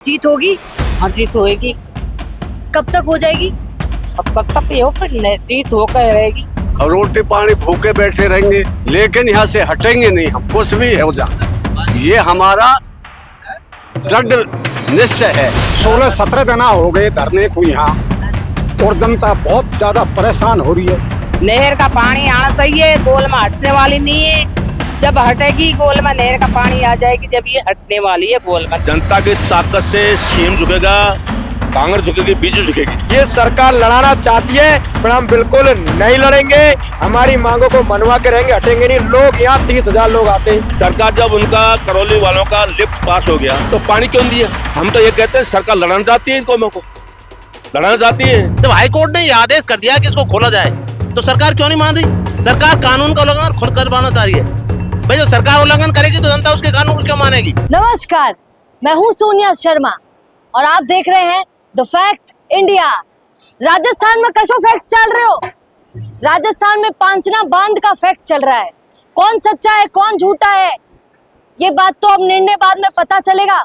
जीत होगी? हाँ जीत होएगी। कब तक हो जाएगी? अब कब तक ये हो फिर जीत होकर रहेगी। और रोटी पानी भूखे बैठे रहेंगे, लेकिन यहाँ से हटेंगे नहीं हम, कुछ भी हो जाए। ये हमारा दृढ़ निश्चय है। 16-17 दिन हो गए धरने को यहाँ, और जनता बहुत ज्यादा परेशान हो रही है। नहर का पानी आना चाहिए, गोल में हटने वाली नहीं है। जब हटेगी गोल में नहर का पानी आ जाएगी, जब ये हटने वाली है गोल में। जनता की ताकत से सीएम झुकेगा, कांग्रेस झुकेगी, बीजेपी झुकेगी। ये सरकार लड़ाना चाहती है पर हम बिल्कुल नहीं लड़ेंगे। हमारी मांगों को मनवा के रहेंगे, हटेंगे नहीं। लोग यहाँ 30,000 लोग आते हैं। सरकार जब उनका करौली वालों का लिफ्ट पास हो गया तो पानी क्यों दिया? हम तो ये कहते हैं सरकार लड़ाना चाहती है, इन कौमों को लड़ाना चाहती है। जब हाई कोर्ट ने ये आदेश कर दिया कि इसको खोला जाए तो सरकार क्यों नहीं मान रही? सरकार कानून का उल्लंघन खुद करवाना चाह रही है। भाई जो सरकार उल्लंघन करेगी तो जनता उसके कानून को क्यों मानेगी? नमस्कार, मैं हूँ सोनिया शर्मा और आप देख रहे हैं द फैक्ट इंडिया। राजस्थान में कशो फैक्ट चल रहे हो? राजस्थान में पांचना बांध का फैक्ट चल रहा है। कौन सच्चा है कौन झूठा है, ये बात तो अब निर्णय बाद में पता चलेगा।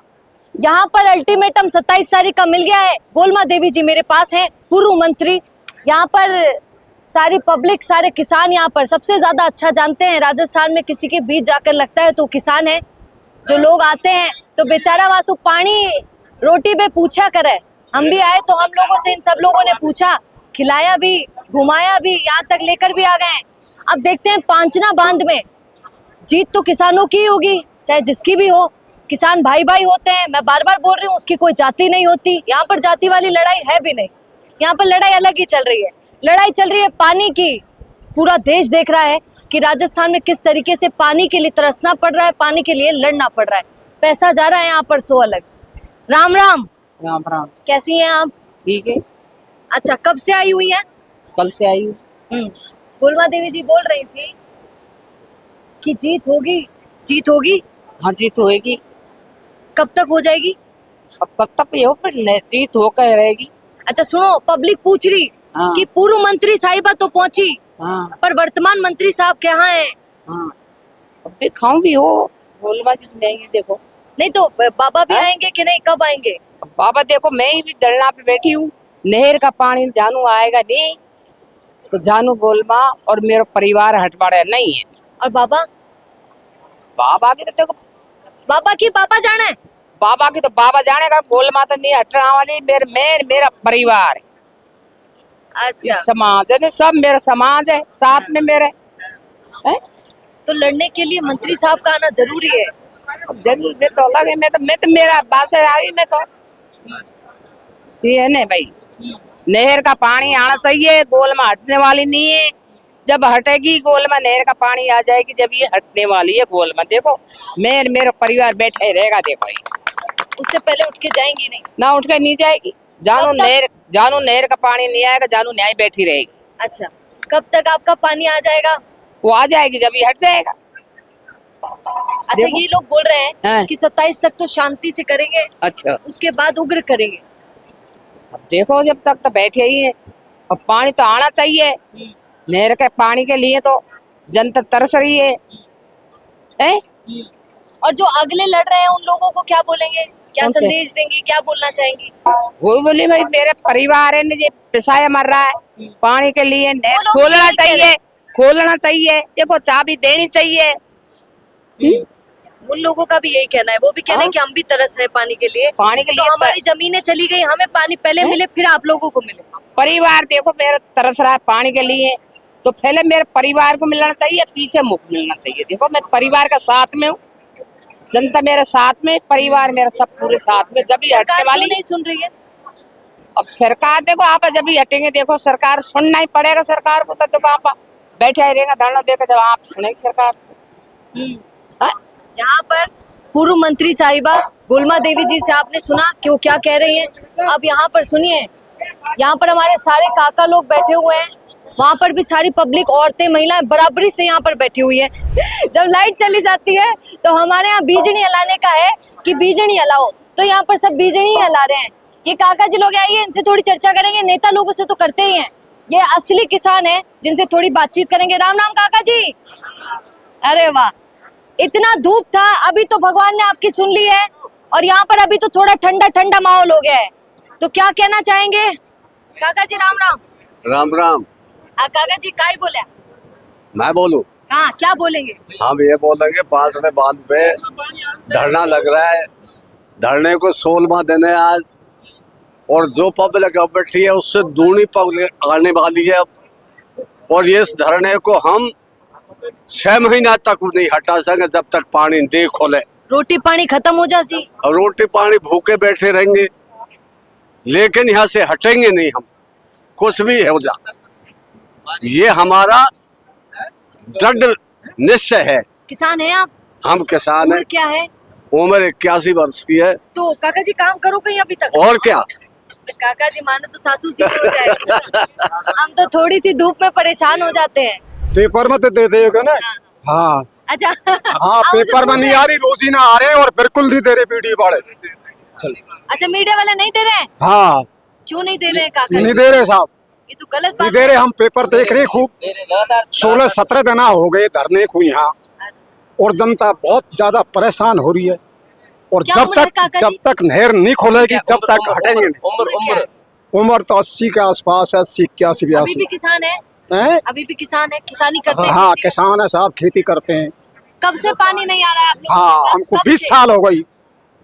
यहाँ पर अल्टीमेटम 27 तारीख का मिल गया है। गोलमा देवी जी मेरे पास हैं, पूर्व मंत्री। यहाँ पर सारी पब्लिक, सारे किसान यहाँ पर सबसे ज्यादा अच्छा जानते हैं। राजस्थान में किसी के बीच जाकर लगता है तो किसान है। जो लोग आते हैं तो बेचारा वासु पानी रोटी पे पूछा करे। हम भी आए तो हम लोगों से इन सब लोगों ने पूछा, खिलाया भी, घुमाया भी, यहाँ तक लेकर भी आ गए हैं। अब देखते हैं पांचना बांध में जीत तो किसानों की होगी, चाहे जिसकी भी हो। किसान भाई भाई होते हैं, मैं बार बार बोल रही हूँ, उसकी कोई जाति नहीं होती। यहाँ पर जाति वाली लड़ाई है भी नहीं। यहाँ पर लड़ाई अलग ही चल रही है। लड़ाई चल रही है पानी की। पूरा देश देख रहा है कि राजस्थान में किस तरीके से पानी के लिए तरसना पड़ रहा है, पानी के लिए लड़ना पड़ रहा है। पैसा जा रहा है यहाँ पर सो अलग। राम राम। राम राम। कैसी हैं आप? ठीक है। अच्छा, कब से आई हुई हैं? कल से आई हूँ। गोलमा देवी जी बोल रही थी कि जीत होगी। जीत होगी? हाँ जीत होएगी। कब तक हो जाएगी? अब कब तक ये हो फिर जीत होकर रहेगी। अच्छा सुनो, पब्लिक पूछ रही हाँ। कि पूर्व मंत्री साहिबा तो पहुंची, हाँ पर वर्तमान मंत्री साहब कहाँ हैं? हाँ। अब दिखाऊं भी हो, गोलमा जी नहीं देखो। नहीं तो बाबा भी आएंगे कि नहीं, कब आएंगे? अब बाबा देखो, मैं ही भी धरना पे बैठी हूँ। नहर का पानी जानू आएगा नहीं तो जानू गोलमा और मेरा परिवार हटवाड़ा नहीं है। और बाबा? बाबा की तो देखो, बाबा की बाबा जाना है। बाबा की तो बाबा जानेगा, गोलमा तो नहीं हटने वाली। मेरा परिवार अच्छा, समाज है, सब मेरा समाज है साथ में मेरे है? तो लड़ने के लिए मंत्री साहब का आना जरूरी है। जरूर, मैं तो अलग है। मैं तो मेरा बात से आ रही। मैं तो ये है ना भाई, नहर का पानी आना चाहिए, गोल में हटने वाली नहीं है। जब हटेगी गोल में नहर का पानी आ जाएगी, जब ये हटने वाली है गोल में। देखो मेरा परिवार बैठा ही रहेगा। देखो उससे पहले उठ के जाएंगी नहीं? ना उठ के नहीं जाएगी। जानू नहर का पानी नहीं आएगा, जानू न्याय बैठी रहेगी। अच्छा, कब तक आपका पानी आ जाएगा? वो आ जाएगी जब ये हट जाएगा। अच्छा, ये लोग बोल रहे हैं कि 27 तक तो शांति से करेंगे, अच्छा उसके बाद उग्र करेंगे। अब देखो, जब तक तो बैठे ही है। अब पानी तो आना चाहिए। नहर के पानी के लिए तो जनता तरस रही है। और जो अगले लड़ रहे हैं उन लोगों को क्या बोलेंगे, क्या उनसे? संदेश देंगे, क्या बोलना चाहेंगी? वो बोली भाई, मेरे परिवार है ये पिसाया मर रहा है पानी के लिए, नहर लोग खोलना यही कह रहे चाहिए, खोलना चाहिए। देखो चाबी देनी चाहिए। उन लोगों का भी यही कहना है। वो भी कह रहे हैं कि हम भी तरस रहे हैं पानी के लिए। पानी के तो लिए हमारी जमीनें चली गई, हमें पानी पहले मिले फिर आप लोगों को मिले। परिवार देखो मेरा तरस रहा है पानी के लिए, तो पहले मेरे परिवार को मिलना चाहिए, पीछे मुफ्त मिलना चाहिए। देखो मैं परिवार का साथ में हूँ, जनता मेरे साथ में, परिवार मेरा सब पूरे साथ में। जब भी हटने वाली नहीं सुन रही है। अब सरकार देखो, आप जब भी हटेंगे, देखो सरकार सुनना ही पड़ेगा सरकार को। तो देखो आप बैठे ही रहेगा धरना देकर, जब आप सुनेगी सरकार। यहाँ पर पूर्व मंत्री साहिबा गोलमा देवी जी से आपने सुना कि वो क्या कह रही हैं। अब यहाँ पर सुनिए, यहाँ पर हमारे सारे काका लोग बैठे हुए हैं। वहाँ पर भी सारी पब्लिक, औरतें, महिलाएं बराबरी से यहाँ पर बैठी हुई है। जब लाइट चली जाती है तो हमारे यहाँ बीजनी हिलाने का है कि बीजनी हिलाओ, तो यहाँ पर सब बीजनी ही हिला रहे हैं। ये काका जी लोग आइए, इनसे थोड़ी चर्चा करेंगे। नेता लोगों से तो करते ही हैं, ये असली किसान है जिनसे थोड़ी बातचीत करेंगे। राम राम काका जी। अरे वाह, इतना धूप था, अभी तो भगवान ने आपकी सुन ली है और यहाँ पर अभी तो थोड़ा ठंडा ठंडा माहौल हो गया है, तो क्या कहना चाहेंगे? काका जी राम राम। राम राम। काका जी काय बोले? मैं बोलूं? हाँ, क्या बोलेंगे? हम ये बोलेंगे बांसड़े बांध पे धरना लग रहा है, धरने को 16वां दिन है आज, और जो पब्लिक अब बैठी है उससे दूनी पब्लिक आने वाली है अब, और ये इस धरने को हम 6 महीना तक नहीं हटा सके जब तक पानी नहीं खोले। रोटी पानी खत्म हो जासी और रोटी पानी भूखे बैठे रहेंगे, लेकिन यहाँ से हटेंगे नहीं हम, कुछ भी हो जा। ये हमारा दृढ़ निश्चय है। किसान है आप? हम किसान उम्र हैं। क्या है? उम्र 81 वर्ष की है। तो काका जी काम करो कहीं अभी तक? और क्या? काका जी मानो तो थासू सी हो जाए। हम तो थोड़ी सी धूप में परेशान हो जाते हैं। पेपर में तो दे देगा ना। हाँ अच्छा हाँ, आप मुझसे पेपर में पूछ नहीं रहे आ हैं? रही, रोजीना आ रहे हैं और बिल्कुल नहीं दे रहे वीडियो वाले। अच्छा, मीडिया वाले नहीं दे रहे हैं? हाँ, क्यों नहीं दे रहे हैं काका नहीं जी? दे रहे साहब, ये तो गलत नहीं बात दे है। रहे। हम पेपर देख रहे हैं खूब, 16-17 दिन हो गए धरने को यहाँ, अच्छा, और जनता बहुत ज्यादा परेशान हो रही है। और क्या जब उम्र है तक काका जब जी? तक नहर नहीं खोलेगी जब तक हटेंगे नहीं। उम्र क्या है? उम्र तो 80 के आसपास है, 80, 81, अभी 82 भी किसान है? है। अभी भी किसान है, किसानी करते हैं? हाँ, खेती किसान है साहब, खेती करते हैं। कब से पानी नहीं आ रहा है आप लोगों के हाँ, पास? हमको कब 20 से? साल हो गई।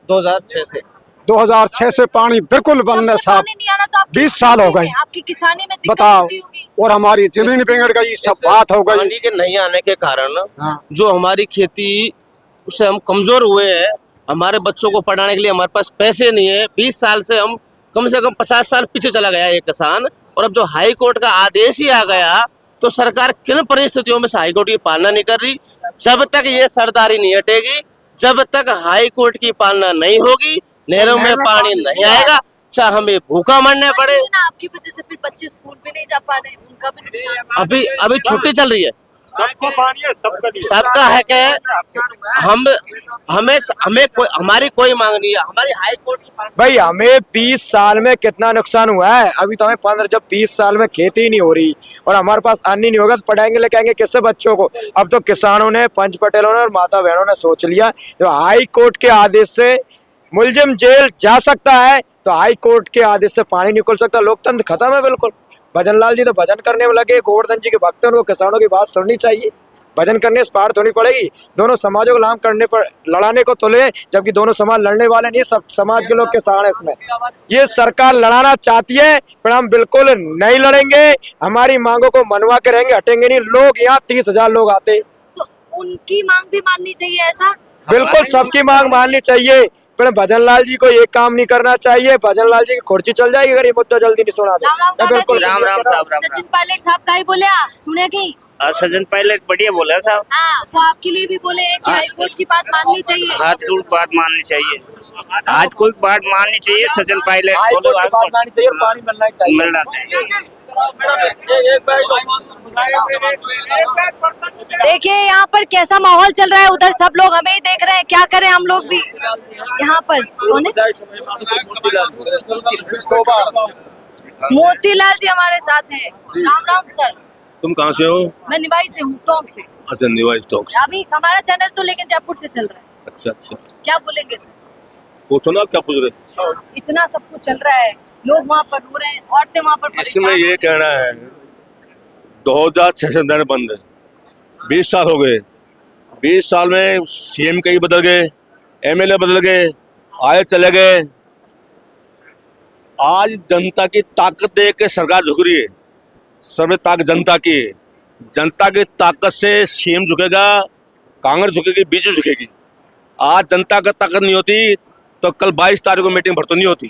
2006 से 2006 से पानी बिल्कुल बंद है कब से साहब। पानी नहीं आ रहा तो आपकी 20 साल हो किसानी गए। में- आपकी किसानी में दिक्कत बताओ, होती होगी। और हमारी जमीन बिगड़ गई, सब बात हो गई। पानी के नहीं आने के कारण हाँ। जो हमारी खेती उससे हम कमजोर हुए हैं। हमारे बच्चों को पढ़ाने के लिए हमारे पास पैसे नहीं है। 20 साल से हम कम से कम 50 साल पीछे चला गया ये किसान, और अब जो हाई कोर्ट का आदेश ही आ गया तो सरकार किन परिस्थितियों में से हाई कोर्ट की पालना नहीं कर रही। जब तक ये सरदारी नहीं हटेगी, जब तक हाई कोर्ट की पालना नहीं होगी, नहरों में पानी नहीं आएगा, चाहे हमें भूखा मरना पड़े। ना आपकी वजह से फिर बच्चे स्कूल भी नहीं जा पा रहे, उनका भी नुकसान। अभी छुट्टी चल रही है, सबको पानी है, सबका नहीं। सबका है कि हमारी कोई मांग नहीं है, हमारी हाई कोर्ट की भाई हमें 20 साल में कितना नुकसान हुआ है। अभी तो हमें 15, जब 20 साल में खेती ही नहीं हो रही और हमारे पास अन्न ही नहीं होगा तो पढ़ाएंगे लेके आएंगे किससे बच्चों को? अब तो किसानों ने, पंच पटेलों ने और माता बहनों ने सोच लिया जो हाई कोर्ट के आदेश से मुलजिम जेल जा सकता है तो हाई कोर्ट के आदेश से पानी निकल सकता। लोकतंत्र खत्म है बिल्कुल। भजन लाल जी तो भजन करने में लगे, गोवर्धन जी के भक्त हैं, उनको किसानों की बात सुननी चाहिए। भजन करने से पार थोड़ी पड़ेगी। दोनों समाजों को लाम करने पर लड़ाने को तो ले, जबकि दोनों समाज लड़ने वाले नहीं, सब समाज के लोग किसान है इसमें। ये सरकार लड़ाना चाहती है पर हम बिल्कुल नहीं लड़ेंगे। हमारी मांगों को मनवा के रहेंगे, हटेंगे नहीं। लोग यहाँ 30,000 लोग आते, तो उनकी मांग भी माननी चाहिए ऐसा? बिल्कुल सबकी मांग माननी चाहिए, पर भजन लाल जी को ये काम नहीं करना चाहिए। भजन लाल जी की खुर्ची चल जाएगी अगर ये मुद्दा जल्दी नहीं सुना राम राम दे। काका बिल्कुल जी। राम राम साहब, राम सचिन पायलट साहब का ही बोले सुने की? सचिन पायलट बढ़िया बोला साहब। हाँ, वो आपके लिए भी बोले हैं कि हाई कोर्ट की बात माननी चाहिए। हाथ की बात माननी चाहिए, आज कोई बात माननी चाहिए। सचिन पायलट बोलो, आज पानी मिलना चाहिए। मिलना चाहिए। देखिए यहाँ पर कैसा माहौल चल रहा है, उधर सब लोग हमें ही देख रहे हैं, क्या करें हम लोग भी। यहाँ पर कौन है? मोतीलाल जी हमारे साथ हैं। राम राम सर। तुम कहाँ से हो? मैं निवाई से हूँ, टोंक से। अच्छा, निवाई स्टॉक से। अभी हमारा चैनल तो लेकिन जयपुर से चल रहा है। अच्छा अच्छा, क्या बोलेंगे सर? पूछो ना, क्या पूछ रहे? इतना सब कुछ चल रहा है, लोग वहाँ पर रो रहे हैं, औरतें वहाँ पर इसमें परेशान ये हो रही हैं। कहना है 2006 से धरने बंद है, 20 साल हो गए। 20 साल में सीएम कई बदल गए, एमएलए बदल गए, आए चले गए। आज जनता की ताकत देख के सरकार झुक रही है। सब ताकत जनता की है। जनता की ताकत से सीएम झुकेगा, कांग्रेस झुकेगी, बीजेपी झुकेगी। आज जनता का ताकत नहीं होती तो कल 22 तारीख को मीटिंग भरतो नहीं होती।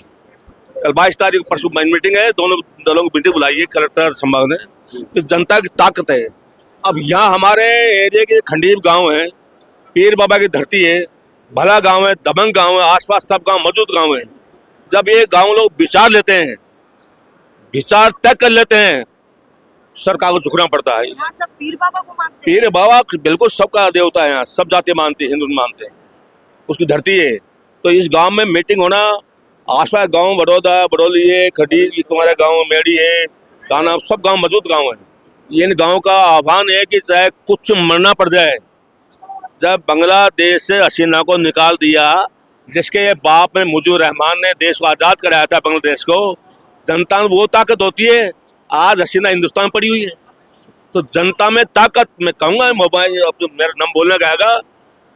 कल 22 तारीख परसों मीटिंग है, दोनों दलों की मीटिंग बुलाई है कलेक्टर संभाग ने। तो जनता की ताकत है। अब यहाँ हमारे एरिया के खंडीर गांव है, पीर बाबा की धरती है, भला गांव है, दबंग गांव है, आसपास सब गांव मौजूद गांव है। जब ये गांव लोग विचार लेते हैं, विचार तय कर लेते हैं, सरकार को झुकना पड़ता है। यहाँ सब पीर बाबा को मानते हैं। पीर बाबा बिल्कुल सबका देवता है, यहाँ सब जाति मानते हैं, हिंदू मानते हैं, उसकी धरती है। तो इस गांव में मीटिंग होना, आसपास गांव बड़ौदा, बड़ौली है, खडीर, तुम्हारा गांव मेड़ी है, ताना, सब गांव मौजूद गांव है। इन गांव का आह्वान है कि चाहे कुछ मरना पड़ जाए। जब बांग्लादेश से हसीना को निकाल दिया, जिसके बाप ने मुजीबुर रहमान ने देश को आज़ाद कराया था बांग्लादेश को, जनता में वो ताकत होती है। आज हसीना हिंदुस्तान पड़ी हुई है, तो जनता में ताकत, मैं कहूँगा मोबाइल मेरा नाम बोलने का आएगा,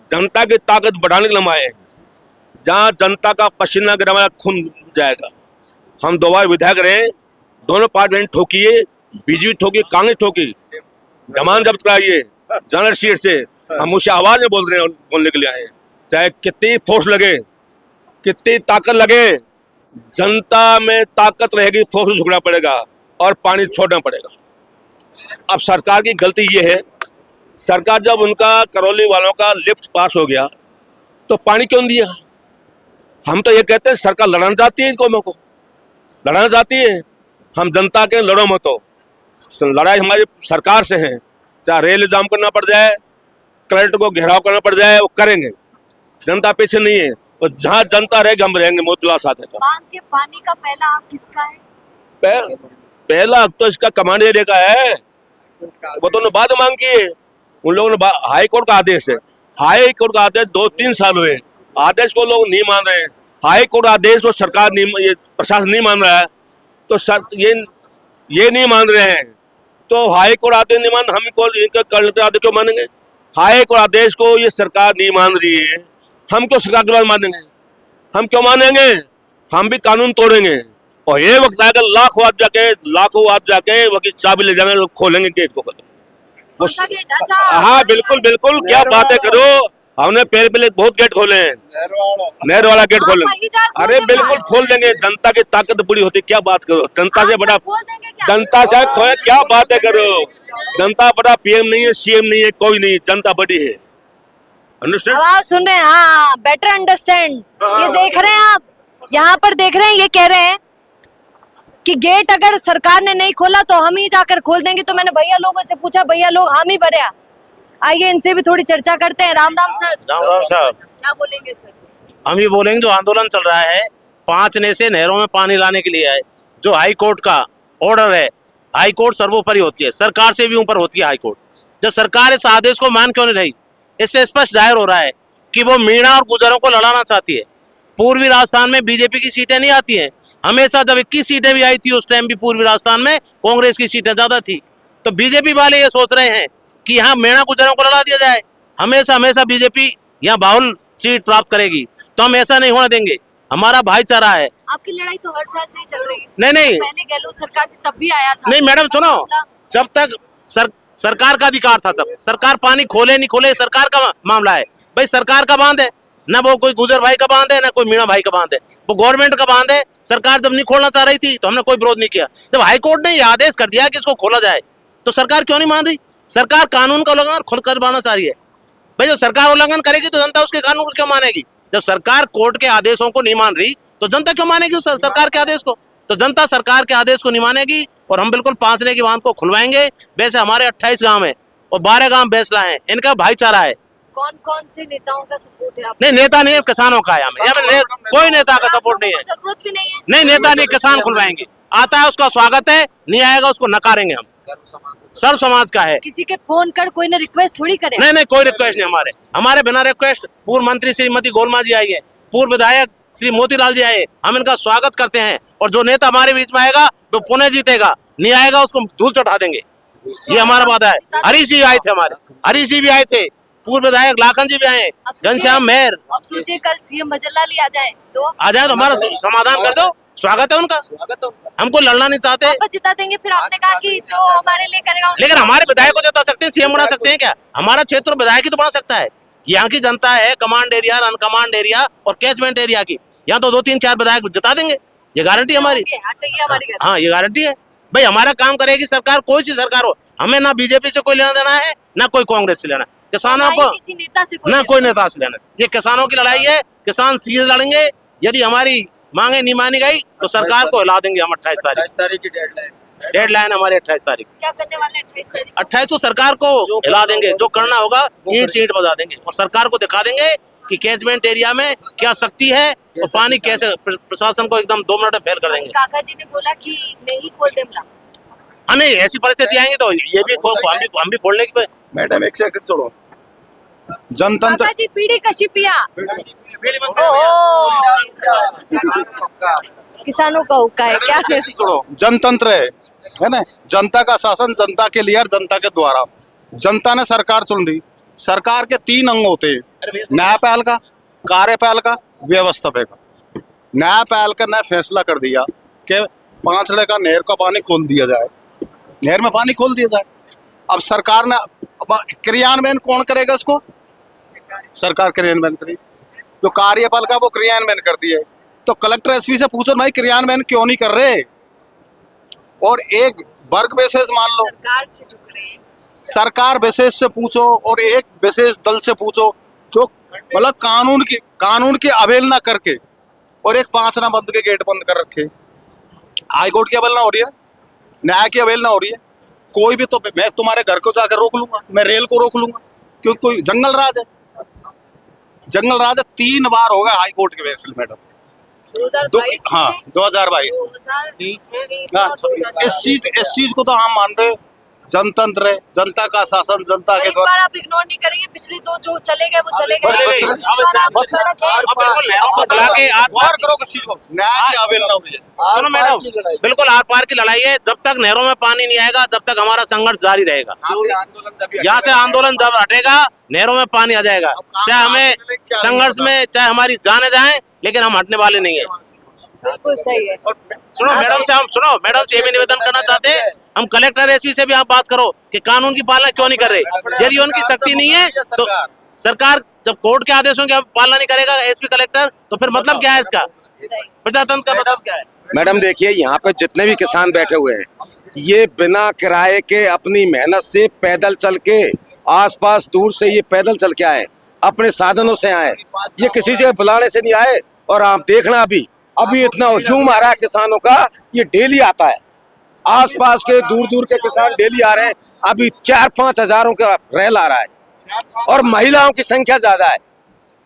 जनता की ताकत बढ़ाने के लिए हम आए हैं। जहाँ जनता का पसीना गिरा खून जाएगा। हम 2 बार विधायक रहे, दोनों पार्टी ने ठोकी है, बीजेपी ठोकी, कांग्रेस ठोकी, जमान जब्त कराइए जनरल सीट से। हम उसे आवाज में बोलने के लिए आए हैं। चाहे कितनी फोर्स लगे, कितनी ताकत लगे, जनता में ताकत रहेगी, फोर्स झुकना पड़ेगा और पानी छोड़ना पड़ेगा। अब सरकार की गलती ये है, सरकार जब उनका करौली वालों का लिफ्ट पास हो गया तो पानी क्यों दिया? हम तो ये कहते हैं सरकार लड़ना चाहती है, इन कौमों को लड़ना चाहती है। हम जनता के लड़ो मत हो, लड़ाई हमारी सरकार से है। चाहे रेल जाम करना पड़ जाए, कलेक्टर को घेराव करना पड़ जाए, वो करेंगे। जनता पीछे नहीं है, और जहाँ जनता रहेगी हम रहेंगे। मोतीलाल साहब का बांध के पानी का पहला हक किसका है? पहला हक तो इसका कमांड एरिया का है, वो तो बाद मांग की है। उन लोगों ने हाई कोर्ट का आदेश है, हाई कोर्ट का आदेश 2-3 साल हुए, आदेश को लोग नहीं मान रहे हैं। हाई कोर्ट आदेश को सरकार नहीं, ये प्रशासन नहीं मान रहा है, तो ये नहीं मान रहे हैं, तो हाई कोर्ट आदेश नहीं मान, हम कर लेते आदेश क्यों मानेंगे? हाई कोर्ट आदेश को ये सरकार नहीं मान रही है, हम क्यों सरकार के बाद मानेंगे? हम क्यों मानेंगे? हम भी कानून तोड़ेंगे। और ये वक्त आएगा लाखों आप जाके वो की चाबी ले जाएंगे, खोलेंगे गेट को। हाँ बिल्कुल बिल्कुल, क्या बातें करो, हमने पहले बहुत गेट खोले हैं, नहर वाला गेट खोले। अरे बिल्कुल खोल देंगे, जनता की ताकत बड़ी होती है। क्या बात करो, जनता से बड़ा, जनता से क्या बातें करो, जनता बड़ा पीएम नहीं है, सीएम नहीं है, कोई नहीं, जनता बड़ी है। अंडरस्टैंड? अब आप सुन रहे हैं, हाँ बेटर अंडरस्टैंड। ये देख रहे हैं आप, यहाँ पर देख रहे हैं, ये कह रहे हैं कि गेट अगर सरकार ने नहीं खोला तो हम ही जाकर खोल देंगे। तो मैंने भैया लोगों से पूछा, भैया लोग हम ही बढ़िया। आइए इनसे भी थोड़ी चर्चा करते हैं। राम राम सर। राम राम साहब। क्या बोलेंगे सर? हम ये बोलेंगे, जो आंदोलन चल रहा है 5 ने से नहरों में पानी लाने के लिए है, जो हाई कोर्ट का ऑर्डर है, हाई कोर्ट सर्वोपरि होती है, सरकार से भी ऊपर होती है हाई कोर्ट। जब सरकार इस आदेश को मान क्यों नहीं रही? इससे स्पष्ट जाहिर हो रहा है कि वो मीणा और गुजरों को लड़ाना चाहती है। पूर्वी राजस्थान में बीजेपी की सीटें नहीं आती हैं, हमेशा जब 21 सीटें भी आई थी उस टाइम भी पूर्वी राजस्थान में कांग्रेस की सीटें ज्यादा थी। तो बीजेपी वाले ये सोच रहे हैं कि यहाँ मीणा गुजरों को लड़ा दिया जाए, हमेशा बीजेपी यहाँ बाहुल सीट प्राप्त करेगी, तो हम ऐसा नहीं होने देंगे। हमारा भाईचारा है। आपकी लड़ाई तो हर साल से ही चल रही है। नहीं पहले गहलोत सरकार थी तब भी आया था। नहीं मैडम सुनो, जब तक सरकार का अधिकार था, तब सरकार पानी खोले नहीं खोले सरकार का मामला है। भाई सरकार का बांध है ना, वो कोई गुजर भाई का बांध है ना कोई मीणा भाई का बांध है, वो गवर्नमेंट का बांध है। सरकार जब नहीं खोलना चाह रही थी तो हमने कोई विरोध नहीं किया। जब हाईकोर्ट ने यह आदेश कर दिया कि इसको खोला जाए तो सरकार क्यों नहीं मान रही? सरकार कानून का उल्लंघन खुद करवाना चाह रही है। भाई जब सरकार उल्लंघन करेगी तो जनता उसके कानून को क्यों मानेगी? जब सरकार कोर्ट के आदेशों को नहीं मान रही तो जनता क्यों मानेगी उस सरकार के आदेश को? तो जनता सरकार के आदेश को नहीं मानेगी और हम बिल्कुल 5 ने की बांध को खुलवाएंगे। वैसे हमारे 28 गांव है और 12 गांव बेसला है, इनका भाईचारा है। कौन कौन से नेताओं का सपोर्ट है आप? नहीं नेता नहीं है, किसानों का है। यहाँ कोई नेता का सपोर्ट नहीं है। जरूरत भी नहीं है। नहीं नेता नहीं, किसान खुलवाएंगे। आता है उसका स्वागत है, नहीं आएगा उसको नकारेंगे हम। सर्व समाज का है। किसी के फोन कर कोई ने रिक्वेस्ट थोड़ी करे। नहीं कोई रिक्वेस्ट नहीं हमारे बिना रिक्वेस्ट। पूर्व मंत्री श्रीमती गोलमा जी आई है, पूर्व विधायक श्री मोतीलाल जी आए, हम इनका स्वागत करते हैं। और जो नेता हमारे बीच में आएगा वो पुणे जीतेगा, नहीं आएगा उसको धूल चढ़ा देंगे। ये हमारा वादा है। हरीश जी आए थे, हमारे हरीश जी भी आए थे, पूर्व विधायक लाखन जी भी आए, घनश्याम मेहर। अब सोचिए कल सीएम भजनलाल ही आ जाए तो हमारा समाधान कर दो, स्वागत है उनका। हमको लड़ना नहीं चाहते, वापस जिता देंगे। फिर आपने कहा कि जो हमारे लिए करेगा। लेकिन हमारे विधायक को जिता सकते हैं, सीएम बना सकते हैं क्या? हमारा क्षेत्र विधायक ही तो बना सकता है। यहाँ की जनता है कमांड एरिया, अनकमांड एरिया और कैचमेंट एरिया की, यहाँ तो 2-3-4 विधायक जिता देंगे, ये गारंटी हमारी। हाँ ये गारंटी है। भाई हमारा काम करेगी सरकार, कोई सी सरकार हो, हमें ना बीजेपी से कोई लेना देना है ना कोई कांग्रेस से लेना। किसानों को किसी नेता से ना कोई नेता से लेना। ये किसानों की लड़ाई है, किसान सीधे लड़ेंगे। यदि हमारी मांगे नहीं मानी गई तो सरकार को हिला देंगे हम। 28 तारीख की डेडलाइन हमारी 28 तारीख। क्या करने वाले 28 तारीख? 28 को सरकार को हिला देंगे, जो करना होगा ईंट सीट बजा देंगे और सरकार को दिखा देंगे कि कैचमेंट एरिया में क्या शक्ति है और पानी कैसे। प्रशासन को एकदम 2 मिनट में फेल कर देंगे। काका जी ने बोला कि मैं ही खोल देमला। हाँ नहीं, ऐसी परिस्थिति आएंगी तो ये भी हम भी खोलने की। मैडम एक सेकंड छोड़ो। जनतंत्र काका जी पीढ़ी कशी पिया किसानों का हुक्का है क्या? छोड़ो, जनतंत्र है ना, जनता का शासन जनता के लिए और जनता के द्वारा। जनता ने सरकार चुन ली। सरकार के 3 अंग होते हैं, न्यायपालिका, कार्यपालिका, व्यवस्थापिका। न्यायपालिका ने फैसला कर दिया कि 5 का नहर का पानी खोल दिया जाए, नहर में पानी खोल दिया जाए। अब सरकार ने, अब क्रियान्वयन कौन करेगा इसको? सरकार क्रियान्वयन करेगी। जो कार्यपालिका वो क्रियान्वयन करती है। तो कलेक्टर एसपी से पूछो भाई क्रियान्वयन क्यों नहीं कर रहे? और एक वर्ग विशेष मान लो, सरकार से झुक रहे हैं। सरकार विशेष से पूछो और एक विशेष दल से पूछो जो मतलब कानून की अवहेलना करके और एक 5 ना बंद के गेट बंद कर रखे। हाई कोर्ट की अवहेलना हो रही है, न्याय की अवहेलना हो रही है। कोई भी तो मैं तुम्हारे घर को जाकर रोक लूंगा, मैं रेल को रोक लूंगा, क्योंकि कोई जंगल राज है। जंगल राज 3 बार होगा हाई कोर्ट के फैसले मैडम। 2022 हाँ 2022 हाँ, इस चीज को तो हम मान रहे, जनतंत्र है, जनता का शासन जनता के इस बार आप इग्नोर नहीं करेंगे, पिछले 2 जो चले गए वो चले गए। सुनो मैडम, बिल्कुल आर पार की लड़ाई है। जब तक नहरों में पानी नहीं आएगा तब तक हमारा संघर्ष जारी रहेगा। यहाँ से आंदोलन जब हटेगा नहरों में पानी आ जाएगा, चाहे हमें संघर्ष में चाहे हमारी जाने जाए, लेकिन हम हटने वाले नहीं है। बिल्कुल सही है। सुनो मैडम से ये भी निवेदन करना चाहते हैं, हम कलेक्टर एसपी से भी आप बात करो कि कानून की पालना क्यों नहीं कर रहे। यदि उनकी शक्ति नहीं है तो सरकार जब कोर्ट के आदेशों की पालना नहीं करेगा एसपी कलेक्टर, तो फिर मतलब क्या है इसका? प्रजातंत्र का मतलब क्या है? मैडम देखिए, यहाँ पे जितने भी किसान बैठे हुए हैं, ये बिना किराए के अपनी मेहनत से पैदल चल के आसपास दूर से ये पैदल चल के आए, अपने साधनों से आए, ये किसी से बुलाने से नहीं आए। और आप देखना अभी इतना हुजूम आ रहा है किसानों का, ये डेली आता है। आसपास के दूर दूर के किसान डेली आ रहे हैं। अभी 4-5 हजारों का रैल आ रहा है और महिलाओं की संख्या ज्यादा है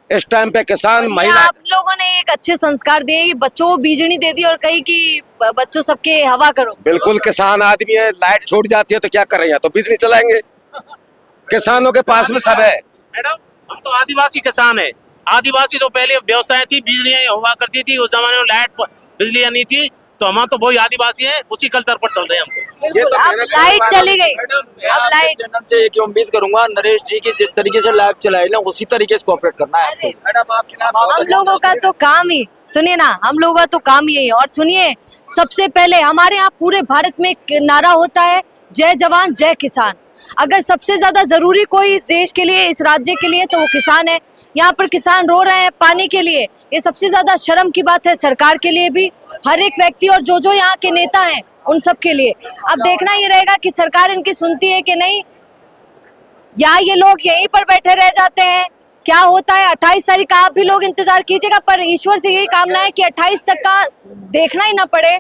इस टाइम पे। किसान महिला, आप लोगों ने एक अच्छे संस्कार दिए कि बच्चों को बीजनी दे दी और कही कि बच्चों सबके हवा करो। बिल्कुल किसान आदमी है, लाइट छूट जाती है तो क्या कर रहे हैं, तो बिजली चलाएंगे। किसानों के पास में सब है। मैडम हम तो आदिवासी किसान है। आदिवासी जो पहले व्यवस्थाएं थी, बिजलियां हुआ करती थी, उस जमाने में लाइट बिजलियां नहीं थी, तो हम तो वही आदिवासी हैं, उसी कल्चर पर चल रहे हैं हम तो। बिल्कुल, अब लाइट चली गई, अब लाइट चैनल से एक उम्मीद करूंगा नरेश जी की जिस तरीके से लाइव चलाए ना उसी तरीके से कोऑपरेट करना है आपको। हम लोगों का तो काम ही, सुनिए ना, हम लोगों का तो काम यही है। और सुनिए, सबसे पहले हमारे यहाँ पूरे भारत में एक नारा होता है, जय जवान जय किसान। अगर सबसे ज्यादा जरूरी कोई इस देश के लिए, इस राज्य के लिए, तो वो किसान है। यहाँ पर किसान रो रहे हैं पानी के लिए, ये सबसे ज्यादा शर्म की बात है सरकार के लिए भी, हर एक व्यक्ति और जो यहाँ के नेता हैं उन सब के लिए। अब देखना ये रहेगा कि सरकार इनकी सुनती है कि नहीं, या ये लोग यहीं पर बैठे रह जाते हैं। क्या होता है 28 तारीख का आप भी लोग इंतजार कीजिएगा, पर ईश्वर से यही कामना है कि 28 तक का देखना ही ना पड़े,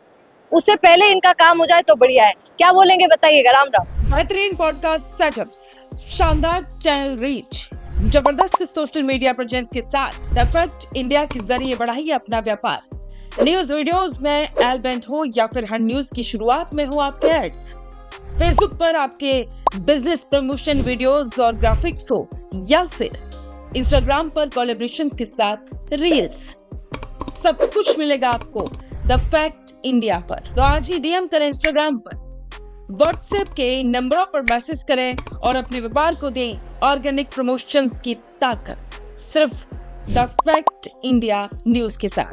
उससे पहले इनका काम हो जाए तो बढ़िया है। क्या बोलेंगे बताइएगा। राम राम। बेहतरीन पॉडकास्ट सेटअप्स, शानदार चैनल रीच, जबरदस्त सोशल मीडिया प्रेजेंस के साथ द फैक्ट इंडिया के जरिए बढ़ाइए अपना व्यापार। न्यूज वीडियोस में एलबेंट हो या फिर हर न्यूज की शुरुआत में हो आपके एड्स, फेसबुक पर आपके बिजनेस प्रमोशन वीडियोस और ग्राफिक्स हो, या फिर इंस्टाग्राम पर कोलैबोरेशन के साथ रील्स, सब कुछ मिलेगा आपको द फैक्ट इंडिया पर। तो आज ही डीएम करें इंस्टाग्राम पर, व्हाट्सएप के नंबरों पर मैसेज करें और अपने व्यापार को दें ऑर्गेनिक प्रमोशंस की ताकत, सिर्फ द फैक्ट इंडिया न्यूज के साथ।